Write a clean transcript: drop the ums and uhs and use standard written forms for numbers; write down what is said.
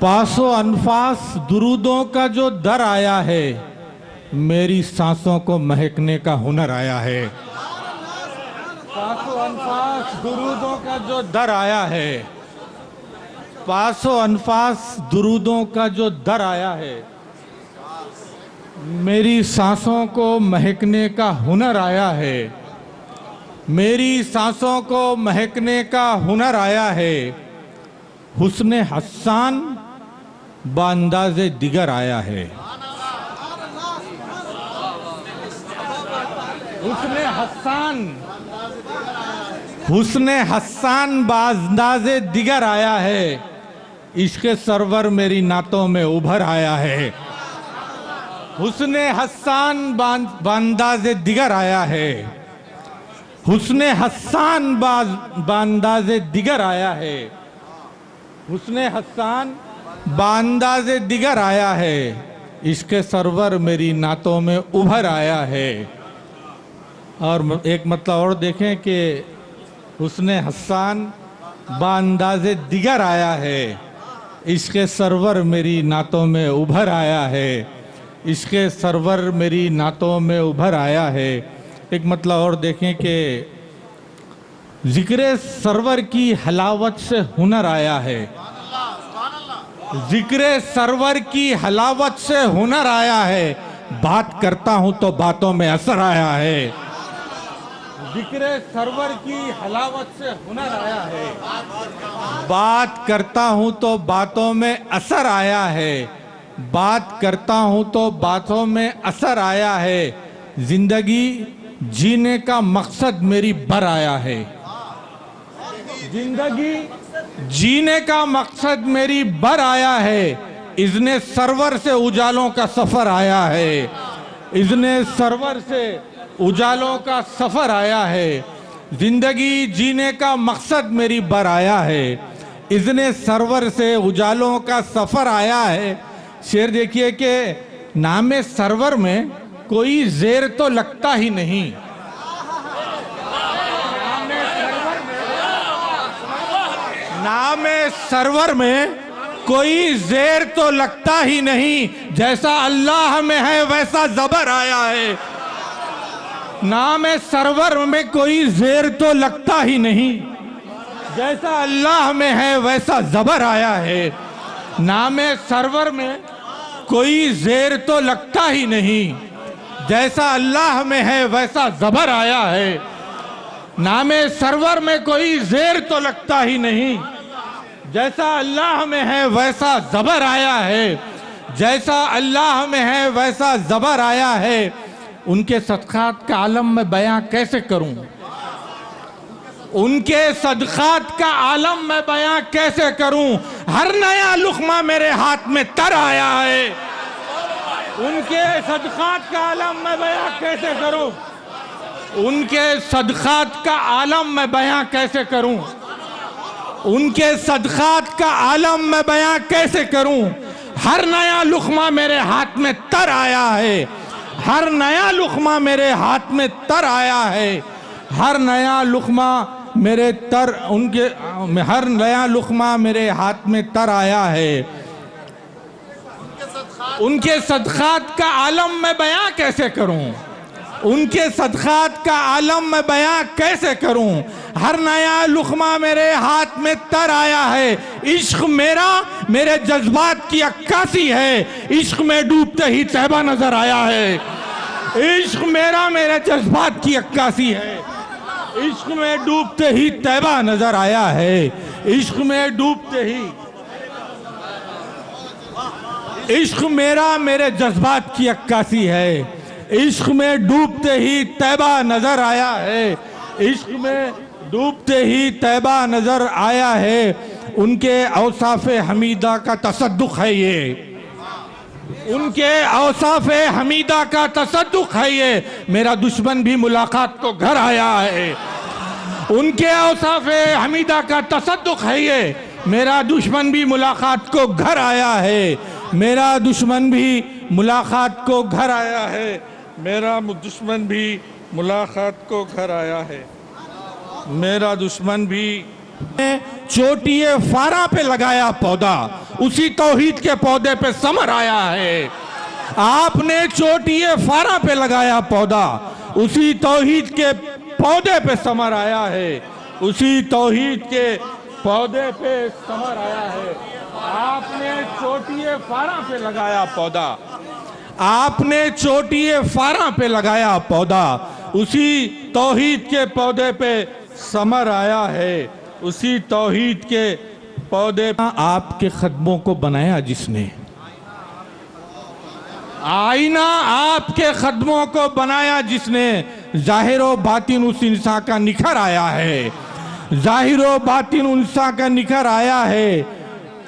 पासों अनफास दुरूदों का जो दर आया है, मेरी सांसों को महकने का हुनर आया है। पासों अनफास दुरूदों का जो दर आया है, पासों अनफास दुरूदों का जो दर आया है, मेरी सांसों को महकने का हुनर आया है। मेरी सांसों को महकने का हुनर आया है। हुस्न हस्सान बांदाज़े दिगर आया है। हुस्न हस्सान बांदाज़े दिगर आया है। इश्क़ सरवर मेरी नातों में उभर आया है। हुस्न हस्सान बांदाज़े दिगर आया है। हुस्न हस्सान बांदाज़े दिगर आया है। हुस्न हस्सान बांदाज़े दिगर आया है। इश्क़ सरवर मेरी नातों में उभर आया है। और एक मतलब और देखें कि हुस्न हस्सान बांदाज़े दिगर आया है। इश्क़ सरवर मेरी नातों में उभर आया है। इश्क़ सरवर मेरी नातों में उभर आया है। एक मतलब और देखें कि ज़िक्र सरवर की हलावत से हुनर आया है। ज़िक्र सरवर की हलावत से हुनर आया है। बात करता हूँ तो बातों में असर आया है। ज़िक्र सरवर की हलावत से हुनर आया है। बात करता हूँ तो बातों में असर आया है। बात करता हूँ तो बातों में असर आया है। जिंदगी जीने का मकसद मेरी भर आया है। जिंदगी जीने का मकसद मेरी भर आया है। इज़्ने सरवर से उजालों का सफ़र आया है। इज़्ने सरवर से उजालों का सफ़र आया है। जिंदगी जीने का मकसद मेरी भर आया है। इज़्ने सरवर से उजालों का सफ़र आया है। शेर देखिए कि नामे सरवर में कोई ज़ेर तो लगता ही नहीं। नामे सरवर में कोई ज़ेर तो लगता ही नहीं। जैसा अल्लाह में है वैसा ज़बर आया है। नामे सरवर में कोई ज़ेर तो लगता ही नहीं। जैसा अल्लाह में है वैसा ज़बर आया है। नामे सरवर में कोई ज़ेर तो लगता ही नहीं। जैसा अल्लाह में है वैसा ज़बर आया है। नामे सरवर में कोई ज़ेर तो लगता ही नहीं। जैसा अल्लाह में है वैसा ज़बर आया है। जैसा अल्लाह में है वैसा ज़बर आया है। उनके सदक़ात का आलम में बयां कैसे करूं? उनके सदक़ात का आलम मैं बयां कैसे करूं? हर नया लुक़मा मेरे हाथ में तर आया है। उनके सदक़ात का आलम मैं बयां कैसे करूं? उनके सदक़ात का आलम मैं बयां कैसे करूं? उनके सदक़ात का आलम मैं बयां कैसे करूं? हर नया लुक़मा मेरे हाथ में तर आया है। हर नया लुक़मा मेरे हाथ में तर आया है। हर नया लुक़मा मेरे तर उनके हर नया लुक़मा मेरे हाथ में तर आया है। उनके सदक़ात का आलम मैं बयां कैसे करूं? उनके सदक़ात का आलम मैं बयां कैसे करूं? हर नया लुक़मा मेरे हाथ में तर आया है। इश्क़ मेरा मेरे जज्बात की अक्कासी है। इश्क़ में डूबते ही तैबा नजर आया है। इश्क़ मेरा मेरे जज्बात की अक्कासी है। इश्क़ में डूबते ही तैबा नजर आया है। इश्क़ में डूबते ही इश्क़ मेरा मेरे जज्बात की अक्कासी है। इश्क़ में डूबते ही तैबा नजर आया है। इश्क़ में डूबते ही तैबा नजर आया है। उनके औसाफ़े हमीदा का तसद्दुक़ है ये। उनके औसाफ़े हमीदा का तसद्दुक़ है ये। मेरा दुश्मन भी मुलाकात को घर आया है। उनके औसाफ़े हमीदा का तसद्दुक़ है ये। मेरा दुश्मन भी मुलाकात को घर आया है। मेरा दुश्मन भी मुलाकात को घर आया है। मेरा दुश्मन भी मुलाकात को घर आया है। मेरा दुश्मन भी चोटिए फारा पे लगाया पौधा उसी तौहीद के पौधे पे समर आया है। आपने चोटिए फारा पे लगाया पौधा, उसी तौहीद के पौधे पे समर आया है, उसी तौहीद के पौधे पे समर आया है। आपने चोटिए फारा पे लगाया पौधा, आपने चोटिए फारा पे लगाया पौधा, उसी तौहीद के पौधे पे समर आया है, उसी तौहीद के पौधे पे आपके कदमों को बनाया जिसने, आईना आपके कदमों को बनाया जिसने, जाहिर व बातिन उस इंसान का निखर आया है, जाहिर व बातिन इंसान का निखर आया है।